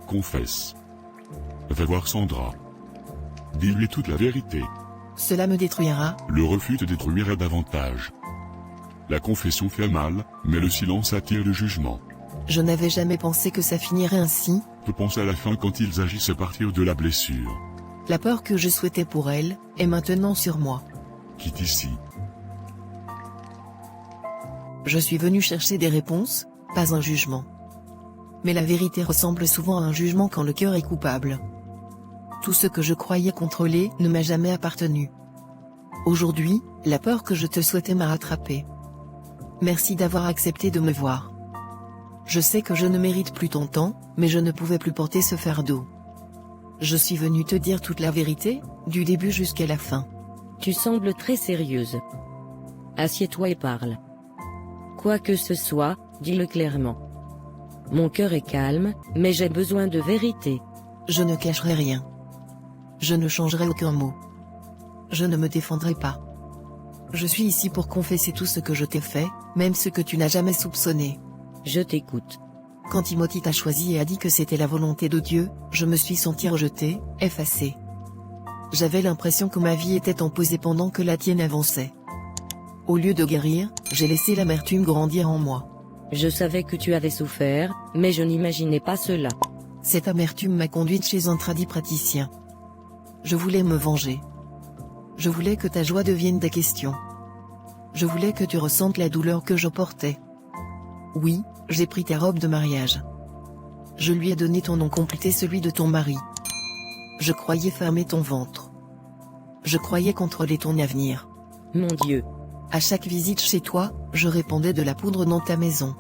S3: Confesse. Va voir Sandra. Dis-lui toute la vérité.
S2: Cela me détruira.
S3: Le refus te détruira davantage. La confession fait mal, mais le silence attire le jugement.
S2: Je n'avais jamais pensé que ça finirait ainsi.
S3: Tu penses à la fin quand ils agissent à partir de la blessure.
S2: La peur que je souhaitais pour elle, est maintenant sur moi.
S3: Quitte ici.
S2: Je suis venu chercher des réponses, pas un jugement. Mais la vérité ressemble souvent à un jugement quand le cœur est coupable. Tout ce que je croyais contrôler ne m'a jamais appartenu. Aujourd'hui, la peur que je te souhaitais m'a rattrapé. Merci d'avoir accepté de me voir. Je sais que je ne mérite plus ton temps, mais je ne pouvais plus porter ce fardeau. Je suis venu te dire toute la vérité, du début jusqu'à la fin.
S4: Tu sembles très sérieuse. Assieds-toi et parle. Quoi que ce soit, dis-le clairement. Mon cœur est calme, mais j'ai besoin de vérité.
S2: Je ne cacherai rien. Je ne changerai aucun mot. Je ne me défendrai pas. Je suis ici pour confesser tout ce que je t'ai fait, même ce que tu n'as jamais soupçonné.
S4: Je t'écoute.
S2: Quand Timothy t'a choisi et a dit que c'était la volonté de Dieu, je me suis senti rejetée, effacée. J'avais l'impression que ma vie était imposée pendant que la tienne avançait. Au lieu de guérir, j'ai laissé l'amertume grandir en moi.
S4: Je savais que tu avais souffert, mais je n'imaginais pas cela.
S2: Cette amertume m'a conduite chez un praticien. Je voulais me venger. Je voulais que ta joie devienne ta question. Je voulais que tu ressentes la douleur que je portais. Oui, j'ai pris ta robe de mariage. Je lui ai donné ton nom complet et celui de ton mari. Je croyais fermer ton ventre. Je croyais contrôler ton avenir.
S4: Mon Dieu.
S2: À chaque visite chez toi, je répandais de la poudre dans ta maison.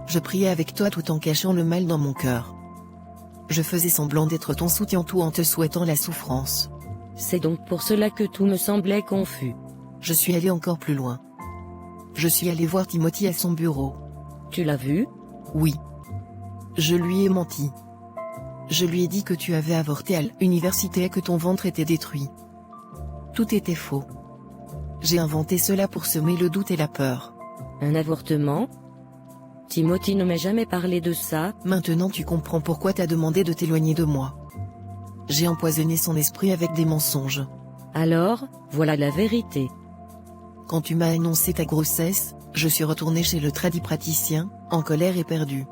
S2: Je priais avec toi tout en cachant le mal dans mon cœur. Je faisais semblant d'être ton soutien tout en te souhaitant la souffrance.
S4: C'est donc pour cela que tout me semblait confus.
S2: Je suis allé encore plus loin. Je suis allé voir Timothy à son bureau.
S4: Tu l'as vu?
S2: Oui. Je lui ai menti. Je lui ai dit que tu avais avorté à l'université et que ton ventre était détruit. Tout était faux. J'ai inventé cela pour semer le doute et la peur.
S4: Un avortement? Timothy ne m'a jamais parlé de ça.
S2: Maintenant tu comprends pourquoi t'as demandé de t'éloigner de moi. J'ai empoisonné son esprit avec des mensonges.
S4: Alors, voilà la vérité.
S2: Quand tu m'as annoncé ta grossesse, je suis retourné chez le tradipraticien, en colère et perdu.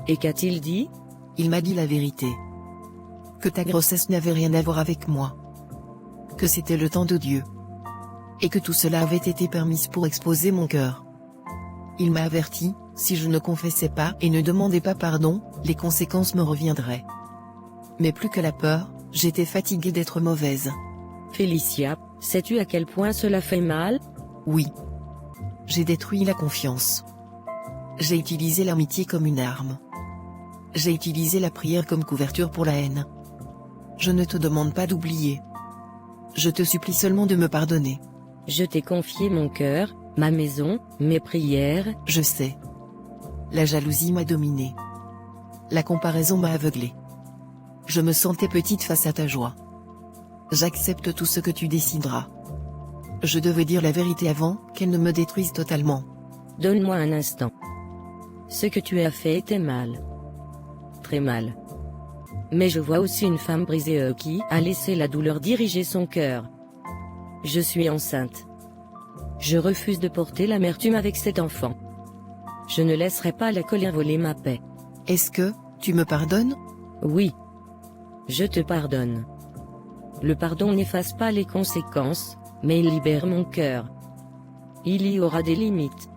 S4: Et qu'a-t-il dit?
S2: Il m'a dit la vérité. Que ta grossesse n'avait rien à voir avec moi. Que c'était le temps de Dieu. Et que tout cela avait été permis pour exposer mon cœur. Il m'a averti, si je ne confessais pas et ne demandais pas pardon, les conséquences me reviendraient. Mais plus que la peur, j'étais fatiguée d'être mauvaise.
S4: Félicia, sais-tu à quel point cela fait mal?
S2: Oui. J'ai détruit la confiance. J'ai utilisé l'amitié comme une arme. J'ai utilisé la prière comme couverture pour la haine. Je ne te demande pas d'oublier. Je te supplie seulement de me pardonner.
S4: Je t'ai confié mon cœur, ma maison, mes prières.
S2: Je sais. La jalousie m'a dominée. La comparaison m'a aveuglée. Je me sentais petite face à ta joie. J'accepte tout ce que tu décideras. Je devais dire la vérité avant qu'elle ne me détruise totalement.
S4: Donne-moi un instant. Ce que tu as fait était mal. Très mal. Mais je vois aussi une femme brisée qui a laissé la douleur diriger son cœur. Je suis enceinte. Je refuse de porter l'amertume avec cet enfant. Je ne laisserai pas la colère voler ma paix.
S2: Est-ce que tu me pardonnes?
S4: Oui. Je te pardonne. Le pardon n'efface pas les conséquences, mais il libère mon cœur. Il y aura des limites.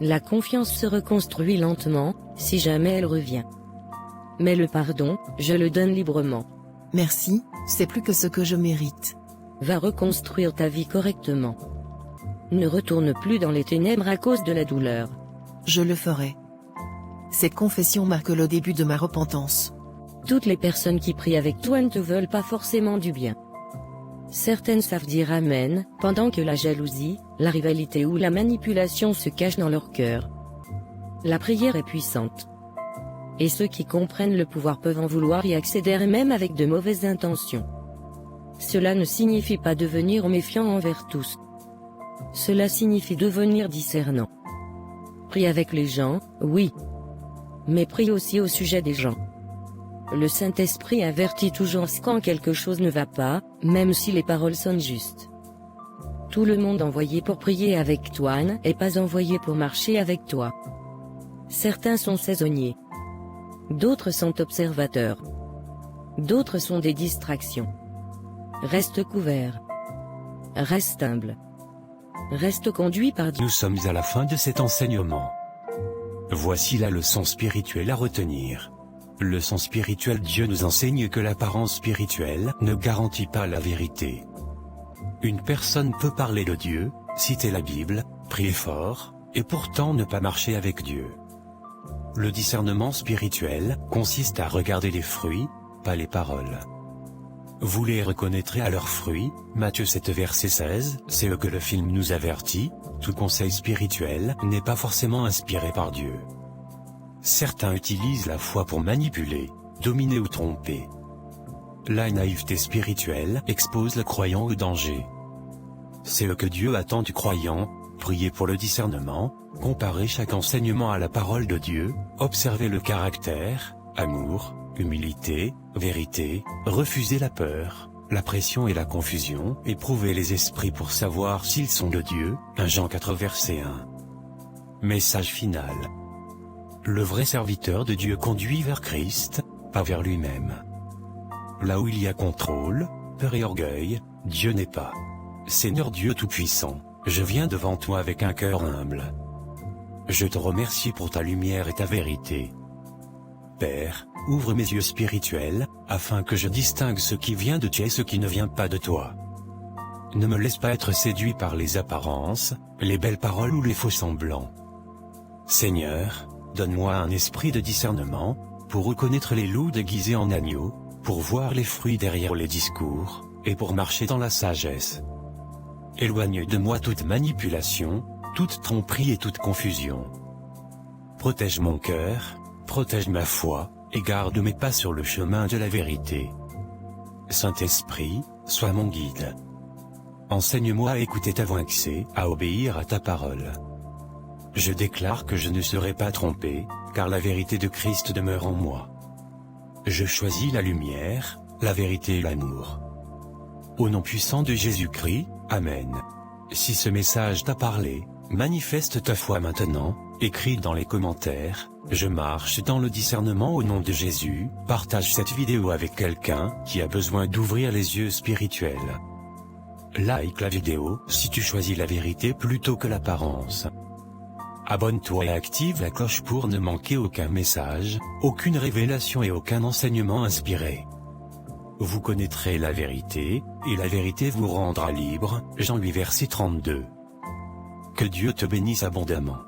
S4: La confiance se reconstruit lentement, si jamais elle revient. Mais le pardon, je le donne librement.
S2: Merci, c'est plus que ce que je mérite.
S4: Va reconstruire ta vie correctement. Ne retourne plus dans les ténèbres à cause de la douleur.
S2: Je le ferai. Cette confession marque le début de ma repentance.
S4: Toutes les personnes qui prient avec toi ne te veulent pas forcément du bien. Certaines savent dire Amen, pendant que la jalousie, la rivalité ou la manipulation se cachent dans leur cœur. La prière est puissante. Et ceux qui comprennent le pouvoir peuvent en vouloir y accéder même avec de mauvaises intentions. Cela ne signifie pas devenir méfiant envers tous. Cela signifie devenir discernant. Prie avec les gens, oui. Mais prie aussi au sujet des gens. Le Saint-Esprit avertit toujours quand quelque chose ne va pas, même si les paroles sonnent justes. Tout le monde envoyé pour prier avec toi n'est pas envoyé pour marcher avec toi. Certains sont saisonniers. D'autres sont observateurs. D'autres sont des distractions. Reste couvert. Reste humble. Reste conduit par Dieu.
S5: Nous sommes à la fin de cet enseignement. Voici la leçon spirituelle à retenir. Leçon spirituelle: Dieu nous enseigne que l'apparence spirituelle ne garantit pas la vérité. Une personne peut parler de Dieu, citer la Bible, prier fort, et pourtant ne pas marcher avec Dieu. Le discernement spirituel consiste à regarder les fruits, pas les paroles. Vous les reconnaîtrez à leurs fruits, Matthieu 7 verset 16, c'est eux que le film nous avertit, tout conseil spirituel n'est pas forcément inspiré par Dieu. Certains utilisent la foi pour manipuler, dominer ou tromper. La naïveté spirituelle expose le croyant au danger. C'est eux que Dieu attend du croyant: prier pour le discernement, comparer chaque enseignement à la parole de Dieu, observer le caractère, amour, humilité, vérité, refuser la peur, la pression et la confusion, éprouver les esprits pour savoir s'ils sont de Dieu, 1 Jean 4 verset 1. Message final. Le vrai serviteur de Dieu conduit vers Christ, pas vers lui-même. Là où il y a contrôle, peur et orgueil, Dieu n'est pas. Seigneur Dieu Tout-Puissant, je viens devant toi avec un cœur humble. Je te remercie pour ta lumière et ta vérité. Père, ouvre mes yeux spirituels, afin que je distingue ce qui vient de toi et ce qui ne vient pas de toi. Ne me laisse pas être séduit par les apparences, les belles paroles ou les faux semblants. Seigneur, donne-moi un esprit de discernement, pour reconnaître les loups déguisés en agneaux, pour voir les fruits derrière les discours, et pour marcher dans la sagesse. Éloigne de moi toute manipulation, toute tromperie et toute confusion. Protège mon cœur, protège ma foi, et garde mes pas sur le chemin de la vérité. Saint-Esprit, sois mon guide. Enseigne-moi à écouter ta voix, à obéir à ta parole. Je déclare que je ne serai pas trompé, car la vérité de Christ demeure en moi. Je choisis la lumière, la vérité et l'amour. Au nom puissant de Jésus-Christ, Amen. Si ce message t'a parlé, manifeste ta foi maintenant, écris dans les commentaires, je marche dans le discernement au nom de Jésus, partage cette vidéo avec quelqu'un qui a besoin d'ouvrir les yeux spirituels. Like la vidéo si tu choisis la vérité plutôt que l'apparence. Abonne-toi et active la cloche pour ne manquer aucun message, aucune révélation et aucun enseignement inspiré. Vous connaîtrez la vérité, et la vérité vous rendra libre. Jean 8 verset 32. Que Dieu te bénisse abondamment.